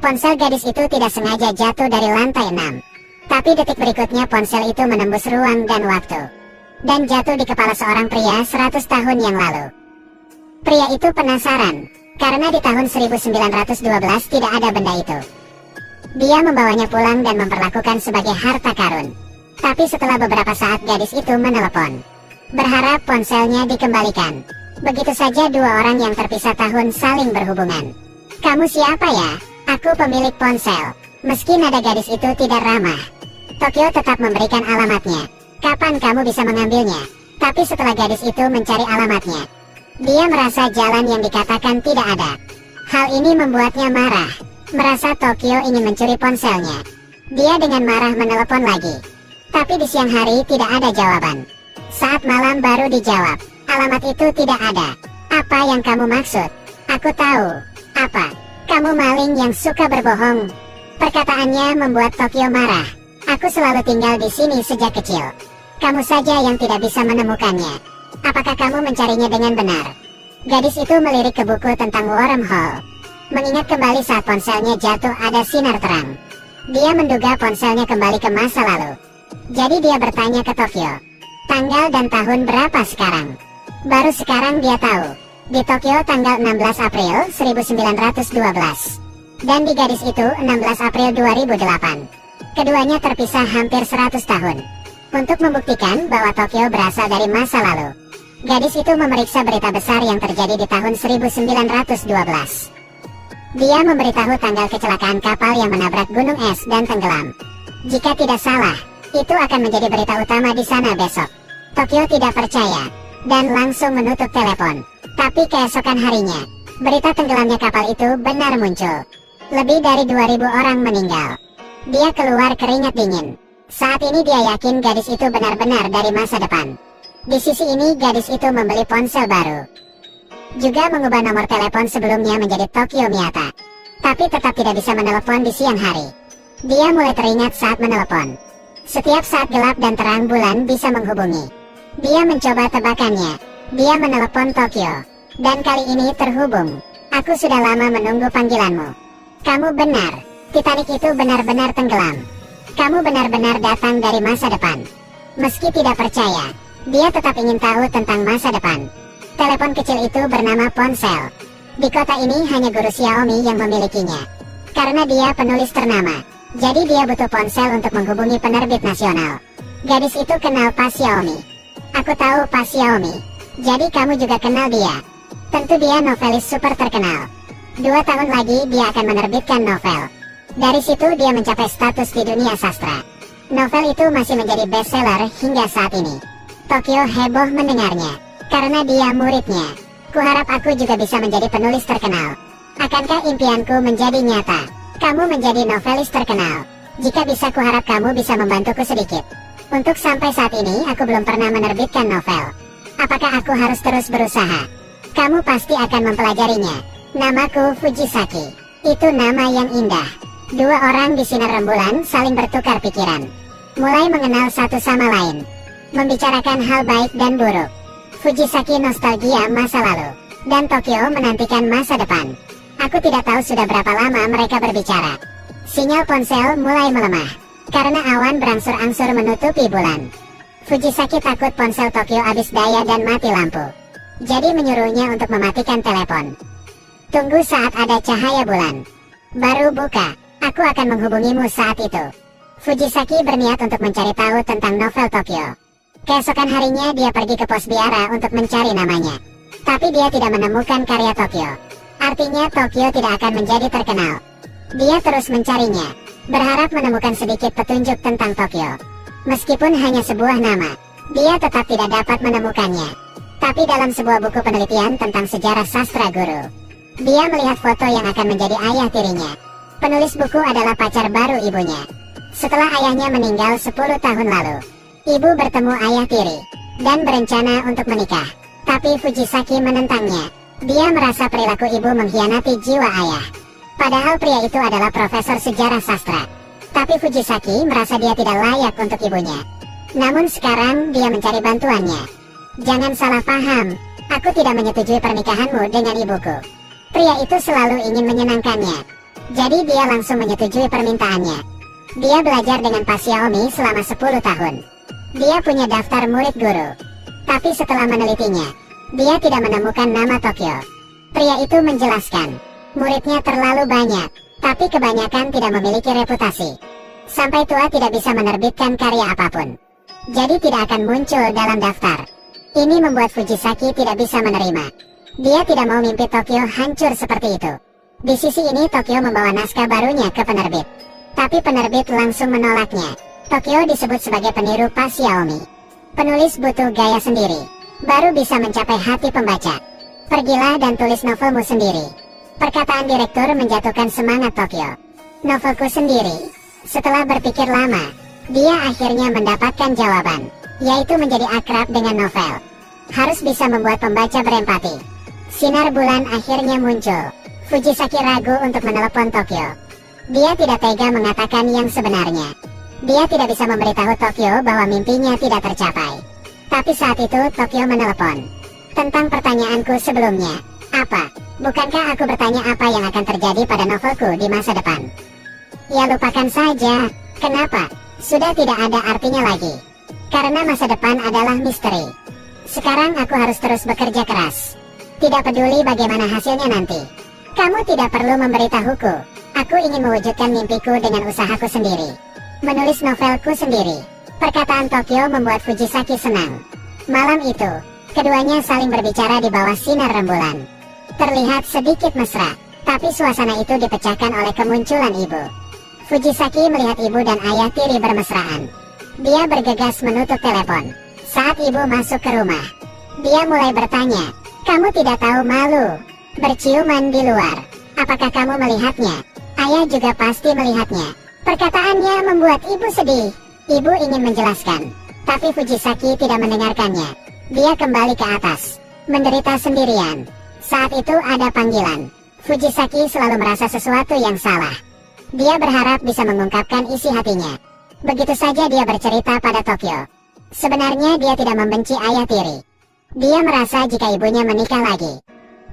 Ponsel gadis itu tidak sengaja jatuh dari lantai 6. Tapi detik berikutnya ponsel itu menembus ruang dan waktu, dan jatuh di kepala seorang pria 100 tahun yang lalu. Pria itu penasaran, karena di tahun 1912 tidak ada benda itu. Dia membawanya pulang dan memperlakukan sebagai harta karun. Tapi setelah beberapa saat gadis itu menelepon, berharap ponselnya dikembalikan. Begitu saja dua orang yang terpisah tahun saling berhubungan. "Kamu siapa ya?" "Aku pemilik ponsel." Meski nada gadis itu tidak ramah, Tokyo tetap memberikan alamatnya. "Kapan kamu bisa mengambilnya?" Tapi setelah gadis itu mencari alamatnya, dia merasa jalan yang dikatakan tidak ada. Hal ini membuatnya marah, merasa Tokyo ingin mencuri ponselnya. Dia dengan marah menelepon lagi. Tapi di siang hari tidak ada jawaban. Saat malam baru dijawab, "Alamat itu tidak ada." "Apa yang kamu maksud?" "Aku tahu." "Apa?" "Kamu maling yang suka berbohong." Perkataannya membuat Tokyo marah. "Aku selalu tinggal di sini sejak kecil. Kamu saja yang tidak bisa menemukannya. Apakah kamu mencarinya dengan benar?" Gadis itu melirik ke buku tentang wormhole. Mengingat kembali saat ponselnya jatuh ada sinar terang. Dia menduga ponselnya kembali ke masa lalu. Jadi dia bertanya ke Tokyo, "Tanggal dan tahun berapa sekarang?" Baru sekarang dia tahu, di Tokyo tanggal 16 April 1912. Dan di gadis itu 16 April 2008. Keduanya terpisah hampir 100 tahun. Untuk membuktikan bahwa Tokyo berasal dari masa lalu, gadis itu memeriksa berita besar yang terjadi di tahun 1912. Dia memberitahu tanggal kecelakaan kapal yang menabrak gunung es dan tenggelam. Jika tidak salah, itu akan menjadi berita utama di sana besok. Tokyo tidak percaya, dan langsung menutup telepon. Tapi keesokan harinya, berita tenggelamnya kapal itu benar muncul. Lebih dari 2000 orang meninggal. Dia keluar keringat dingin. Saat ini dia yakin gadis itu benar-benar dari masa depan. Di sisi ini gadis itu membeli ponsel baru, juga mengubah nomor telepon sebelumnya menjadi Tokyo Miyata. Tapi tetap tidak bisa menelepon di siang hari. Dia mulai teringat saat menelepon. Setiap saat gelap dan terang bulan bisa menghubungi. Dia mencoba tebakannya. Dia menelepon Tokyo. Dan kali ini terhubung. "Aku sudah lama menunggu panggilanmu. Kamu benar. Titanic itu benar-benar tenggelam. Kamu benar-benar datang dari masa depan." Meski tidak percaya, dia tetap ingin tahu tentang masa depan. Telepon kecil itu bernama ponsel. Di kota ini hanya guru Xiaomi yang memilikinya. Karena dia penulis ternama, jadi dia butuh ponsel untuk menghubungi penerbit nasional. Gadis itu kenal Pak Xiaomi. "Aku tahu Pak Xiaomi. Jadi kamu juga kenal dia." Tentu dia novelis super terkenal. 2 tahun lagi dia akan menerbitkan novel. Dari situ dia mencapai status di dunia sastra. Novel itu masih menjadi bestseller hingga saat ini. Tokyo heboh mendengarnya. Karena dia muridnya. "Kuharap aku juga bisa menjadi penulis terkenal. Akankah impianku menjadi nyata? Kamu menjadi novelis terkenal. Jika bisa, kuharap kamu bisa membantuku sedikit. Untuk sampai saat ini aku belum pernah menerbitkan novel. Apakah aku harus terus berusaha? Kamu pasti akan mempelajarinya. Namaku Fujisaki." Itu nama yang indah. 2 orang di sinar rembulan saling bertukar pikiran. Mulai mengenal satu sama lain. Membicarakan hal baik dan buruk. Fujisaki nostalgia masa lalu, dan Tokyo menantikan masa depan. Aku tidak tahu sudah berapa lama mereka berbicara. Sinyal ponsel mulai melemah, karena awan berangsur-angsur menutupi bulan. Fujisaki takut ponsel Tokyo habis daya dan mati lampu. Jadi menyuruhnya untuk mematikan telepon. "Tunggu saat ada cahaya bulan. Baru buka, aku akan menghubungimu saat itu." Fujisaki berniat untuk mencari tahu tentang novel Tokyo. Keesokan harinya dia pergi ke pos biara untuk mencari namanya. Tapi dia tidak menemukan karya Tokyo. Artinya Tokyo tidak akan menjadi terkenal. Dia terus mencarinya, berharap menemukan sedikit petunjuk tentang Tokyo. Meskipun hanya sebuah nama, dia tetap tidak dapat menemukannya. Tapi dalam sebuah buku penelitian tentang sejarah sastra guru, dia melihat foto yang akan menjadi ayah tirinya. Penulis buku adalah pacar baru ibunya. Setelah ayahnya meninggal 10 tahun lalu, ibu bertemu ayah tiri, dan berencana untuk menikah. Tapi Fujisaki menentangnya. Dia merasa perilaku ibu mengkhianati jiwa ayah. Padahal pria itu adalah profesor sejarah sastra. Tapi Fujisaki merasa dia tidak layak untuk ibunya. Namun sekarang dia mencari bantuannya. "Jangan salah paham, aku tidak menyetujui pernikahanmu dengan ibuku." Pria itu selalu ingin menyenangkannya. Jadi dia langsung menyetujui permintaannya. Dia belajar dengan Pak Xiaomi selama 10 tahun. Dia punya daftar murid guru. Tapi setelah menelitinya, dia tidak menemukan nama Tokyo. Pria itu menjelaskan, muridnya terlalu banyak, tapi kebanyakan tidak memiliki reputasi. Sampai tua tidak bisa menerbitkan karya apapun. Jadi tidak akan muncul dalam daftar. Ini membuat Fujisaki tidak bisa menerima. Dia tidak mau mimpi Tokyo hancur seperti itu. Di sisi ini Tokyo membawa naskah barunya ke penerbit. Tapi penerbit langsung menolaknya. Tokyo disebut sebagai peniru Pak Xiaomi. Penulis butuh gaya sendiri, baru bisa mencapai hati pembaca. Pergilah dan tulis novelmu sendiri. Perkataan direktur menjatuhkan semangat Tokyo. Novelku sendiri. Setelah berpikir lama, dia akhirnya mendapatkan jawaban, yaitu menjadi akrab dengan novel. Harus bisa membuat pembaca berempati. Sinar bulan akhirnya muncul. Fujisaki ragu untuk menelepon Tokyo. Dia tidak tega mengatakan yang sebenarnya. Dia tidak bisa memberitahu Tokyo bahwa mimpinya tidak tercapai. Tapi saat itu Tokyo menelepon. Tentang pertanyaanku sebelumnya, apa? Bukankah aku bertanya apa yang akan terjadi pada novelku di masa depan? Ya lupakan saja. Kenapa? Sudah tidak ada artinya lagi. Karena masa depan adalah misteri. Sekarang aku harus terus bekerja keras. Tidak peduli bagaimana hasilnya nanti. Kamu tidak perlu memberitahuku. Aku ingin mewujudkan mimpiku dengan usahaku sendiri. Menulis novelku sendiri. Perkataan Tokyo membuat Fujisaki senang. Malam itu, keduanya saling berbicara di bawah sinar rembulan. Terlihat sedikit mesra, tapi suasana itu dipecahkan oleh kemunculan ibu. Fujisaki melihat ibu dan ayah tiri bermesraan. Dia bergegas menutup telepon. Saat ibu masuk ke rumah, dia mulai bertanya, "Kamu tidak tahu malu berciuman di luar? Apakah kamu melihatnya?" Ayah juga pasti melihatnya. Perkataannya membuat ibu sedih. Ibu ingin menjelaskan, tapi Fujisaki tidak mendengarkannya. Dia kembali ke atas, menderita sendirian. Saat itu ada panggilan. Fujisaki selalu merasa sesuatu yang salah. Dia berharap bisa mengungkapkan isi hatinya. Begitu saja dia bercerita pada Tokyo. Sebenarnya dia tidak membenci ayah tiri. Dia merasa jika ibunya menikah lagi,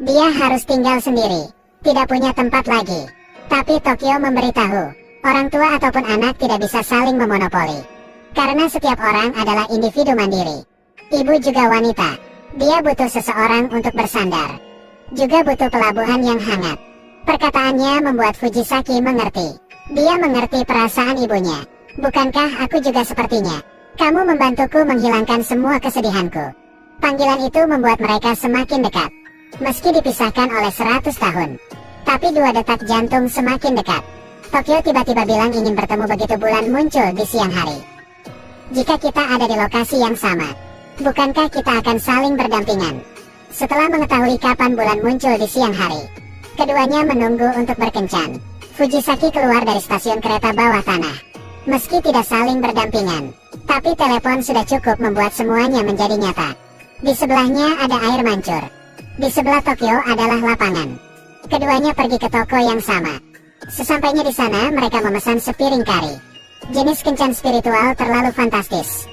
dia harus tinggal sendiri, tidak punya tempat lagi. Tapi Tokyo memberitahu, orang tua ataupun anak tidak bisa saling memonopoli. Karena setiap orang adalah individu mandiri. Ibu juga wanita. Dia butuh seseorang untuk bersandar. Juga butuh pelabuhan yang hangat. Perkataannya membuat Fujisaki mengerti. Dia mengerti perasaan ibunya. Bukankah aku juga sepertinya? Kamu membantuku menghilangkan semua kesedihanku. Panggilan itu membuat mereka semakin dekat. Meski dipisahkan oleh 100 tahun. Tapi 2 detak jantung semakin dekat. Tokyo tiba-tiba bilang ingin bertemu begitu bulan muncul di siang hari. Jika kita ada di lokasi yang sama, bukankah kita akan saling berdampingan? Setelah mengetahui kapan bulan muncul di siang hari, keduanya menunggu untuk berkencan. Fujisaki keluar dari stasiun kereta bawah tanah. Meski tidak saling berdampingan, tapi telepon sudah cukup membuat semuanya menjadi nyata. Di sebelahnya ada air mancur. Di sebelah Tokyo adalah lapangan. Keduanya pergi ke toko yang sama. Sesampainya di sana, mereka memesan sepiring kari. Jenis kencan spiritual terlalu fantastis.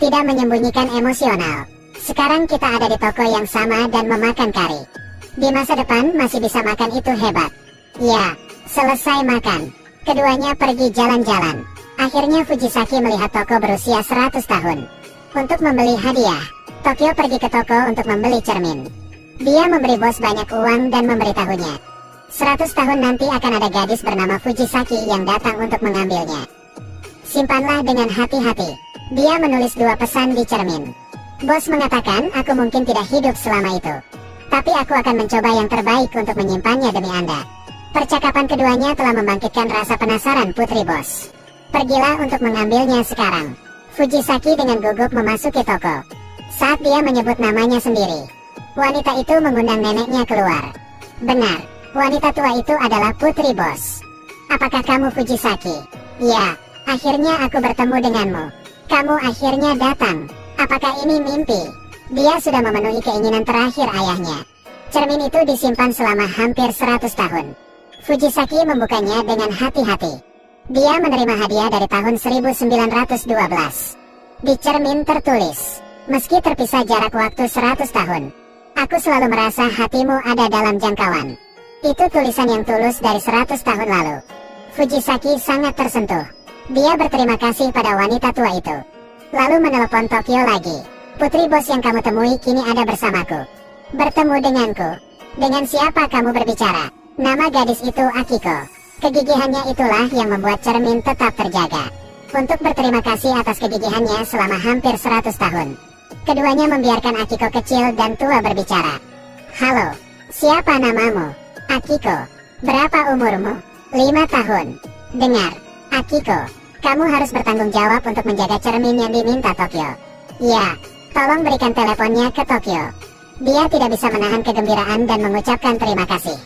Tidak menyembunyikan emosional. Sekarang kita ada di toko yang sama dan memakan kari. Di masa depan masih bisa makan itu hebat. Ya, selesai makan, keduanya pergi jalan-jalan. Akhirnya Fujisaki melihat toko berusia 100 tahun. Untuk membeli hadiah, Tokyo pergi ke toko untuk membeli cermin. Dia memberi bos banyak uang dan memberitahunya, 100 tahun nanti akan ada gadis bernama Fujisaki yang datang untuk mengambilnya. Simpanlah dengan hati-hati. Dia menulis 2 pesan di cermin. Bos mengatakan aku mungkin tidak hidup selama itu, tapi aku akan mencoba yang terbaik untuk menyimpannya demi Anda. Percakapan keduanya telah membangkitkan rasa penasaran putri bos. Pergilah untuk mengambilnya sekarang. Fujisaki dengan gugup memasuki toko. Saat dia menyebut namanya sendiri, wanita itu mengundang neneknya keluar. Benar, wanita tua itu adalah putri bos. Apakah kamu Fujisaki? Ya, akhirnya aku bertemu denganmu. Kamu akhirnya datang. Apakah ini mimpi? Dia sudah memenuhi keinginan terakhir ayahnya. Cermin itu disimpan selama hampir 100 tahun. Fujisaki membukanya dengan hati-hati. Dia menerima hadiah dari tahun 1912. Di cermin tertulis, meski terpisah jarak waktu 100 tahun, aku selalu merasa hatimu ada dalam jangkauan. Itu tulisan yang tulus dari 100 tahun lalu. Fujisaki sangat tersentuh. Dia berterima kasih pada wanita tua itu. Lalu menelepon Tokyo lagi. Putri bos yang kamu temui kini ada bersamaku. Bertemu denganku. Dengan siapa kamu berbicara? Nama gadis itu Akiko. Kegigihannya itulah yang membuat cermin tetap terjaga. Untuk berterima kasih atas kegigihannya selama hampir 100 tahun. Keduanya membiarkan Akiko kecil dan tua berbicara. Halo, siapa namamu? Akiko. Berapa umurmu? 5 tahun. Dengar, Akiko, kamu harus bertanggung jawab untuk menjaga cermin yang diminta Tokyo. Ya, tolong berikan teleponnya ke Tokyo. Dia tidak bisa menahan kegembiraan dan mengucapkan terima kasih.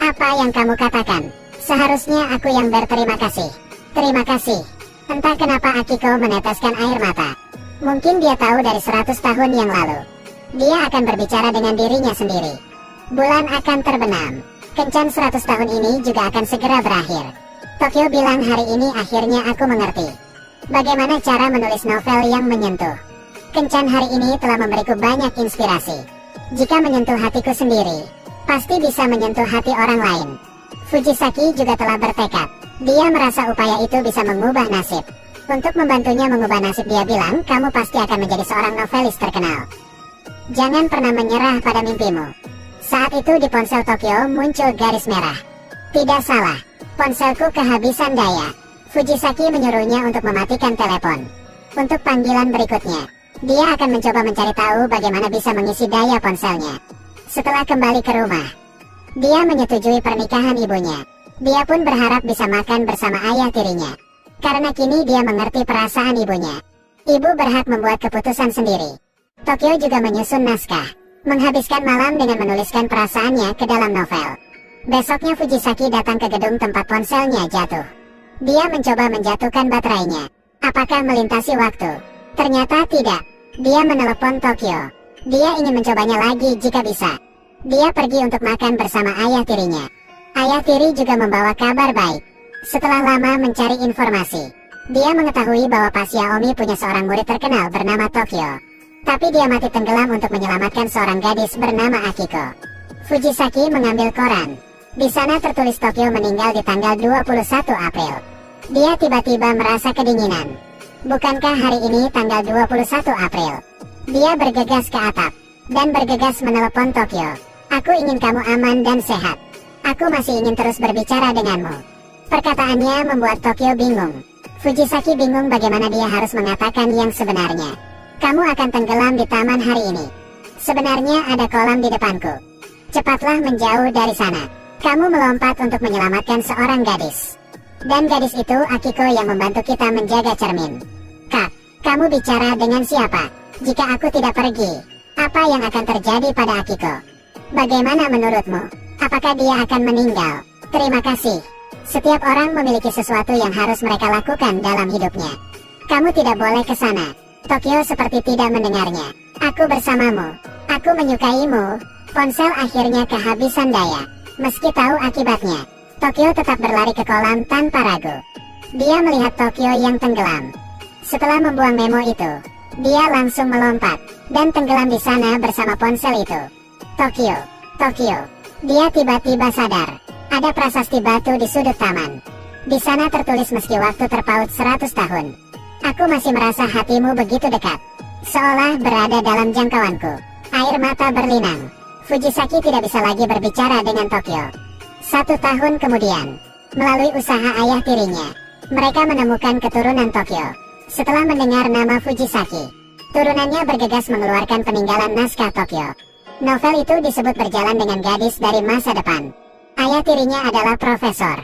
Apa yang kamu katakan? Seharusnya aku yang berterima kasih. Terima kasih. Entah kenapa Akiko meneteskan air mata. Mungkin dia tahu dari 100 tahun yang lalu. Dia akan berbicara dengan dirinya sendiri. Bulan akan terbenam. Kencan 100 tahun ini juga akan segera berakhir. Tokyo bilang hari ini akhirnya aku mengerti. Bagaimana cara menulis novel yang menyentuh. Kencan hari ini telah memberiku banyak inspirasi. Jika menyentuh hatiku sendiri, pasti bisa menyentuh hati orang lain. Fujisaki juga telah bertekad. Dia merasa upaya itu bisa mengubah nasib. Untuk membantunya mengubah nasib, dia bilang, kamu pasti akan menjadi seorang novelis terkenal. Jangan pernah menyerah pada mimpimu. Saat itu di ponsel Tokyo muncul garis merah. Tidak salah, ponselku kehabisan daya. Fujisaki menyuruhnya untuk mematikan telepon. Untuk panggilan berikutnya, dia akan mencoba mencari tahu bagaimana bisa mengisi daya ponselnya. Setelah kembali ke rumah, dia menyetujui pernikahan ibunya. Dia pun berharap bisa makan bersama ayah tirinya. Karena kini dia mengerti perasaan ibunya. Ibu berhak membuat keputusan sendiri. Tokyo juga menyusun naskah. Menghabiskan malam dengan menuliskan perasaannya ke dalam novel. Besoknya Fujisaki datang ke gedung tempat ponselnya jatuh. Dia mencoba menjatuhkan baterainya. Apakah melintasi waktu? Ternyata tidak. Dia menelepon Tokyo. Dia ingin mencobanya lagi jika bisa. Dia pergi untuk makan bersama ayah tirinya. Ayah tiri juga membawa kabar baik. Setelah lama mencari informasi, dia mengetahui bahwa Pak Xiaomi punya seorang murid terkenal bernama Tokyo. Tapi dia mati tenggelam untuk menyelamatkan seorang gadis bernama Akiko. Fujisaki mengambil koran. Di sana tertulis Tokyo meninggal di tanggal 21 April. Dia tiba-tiba merasa kedinginan. Bukankah hari ini tanggal 21 April? Dia bergegas ke atap dan bergegas menelepon Tokyo. Aku ingin kamu aman dan sehat. Aku masih ingin terus berbicara denganmu. Perkataannya membuat Tokyo bingung. Fujisaki bingung bagaimana dia harus mengatakan yang sebenarnya. Kamu akan tenggelam di taman hari ini. Sebenarnya ada kolam di depanku. Cepatlah menjauh dari sana. Kamu melompat untuk menyelamatkan seorang gadis. Dan gadis itu Akiko yang membantu kita menjaga cermin. Kak, kamu bicara dengan siapa? Jika aku tidak pergi, apa yang akan terjadi pada Akiko? Bagaimana menurutmu? Apakah dia akan meninggal? Terima kasih. Setiap orang memiliki sesuatu yang harus mereka lakukan dalam hidupnya. Kamu tidak boleh ke sana. Tokyo seperti tidak mendengarnya. Aku bersamamu. Aku menyukaimu. Ponsel akhirnya kehabisan daya. Meski tahu akibatnya, Tokyo tetap berlari ke kolam tanpa ragu. Dia melihat Tokyo yang tenggelam. Setelah membuang memo itu, dia langsung melompat dan tenggelam di sana bersama ponsel itu. Tokyo. Dia tiba-tiba sadar. Ada prasasti batu di sudut taman. Di sana tertulis meski waktu terpaut 100 tahun. Aku masih merasa hatimu begitu dekat. Seolah berada dalam jangkauanku. Air mata berlinang. Fujisaki tidak bisa lagi berbicara dengan Tokyo. 1 tahun kemudian, melalui usaha ayah tirinya, mereka menemukan keturunan Tokyo. Setelah mendengar nama Fujisaki, turunannya bergegas mengeluarkan peninggalan naskah Tokyo. Novel itu disebut berjalan dengan gadis dari masa depan. Ayah tirinya adalah profesor.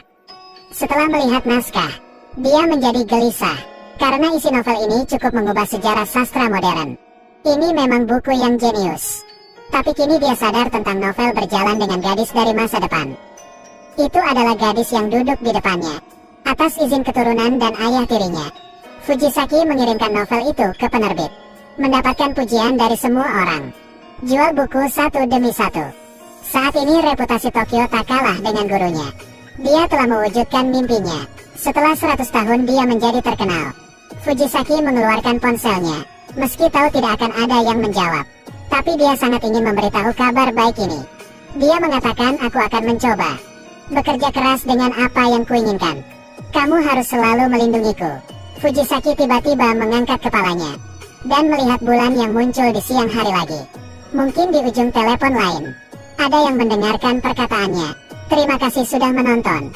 Setelah melihat naskah, dia menjadi gelisah. Karena isi novel ini cukup mengubah sejarah sastra modern. Ini memang buku yang jenius. Tapi kini dia sadar tentang novel berjalan dengan gadis dari masa depan. Itu adalah gadis yang duduk di depannya. Atas izin keturunan dan ayah tirinya, Fujisaki mengirimkan novel itu ke penerbit. Mendapatkan pujian dari semua orang. Jual buku satu demi satu. Saat ini reputasi Tokyo tak kalah dengan gurunya. Dia telah mewujudkan mimpinya. Setelah 100 tahun dia menjadi terkenal. Fujisaki mengeluarkan ponselnya. Meski tahu tidak akan ada yang menjawab, tapi dia sangat ingin memberitahu kabar baik ini. Dia mengatakan, aku akan mencoba bekerja keras dengan apa yang kuinginkan. Kamu harus selalu melindungiku. Fujisaki tiba-tiba mengangkat kepalanya dan melihat bulan yang muncul di siang hari lagi. Mungkin di ujung telepon lain ada yang mendengarkan perkataannya. Terima kasih sudah menonton.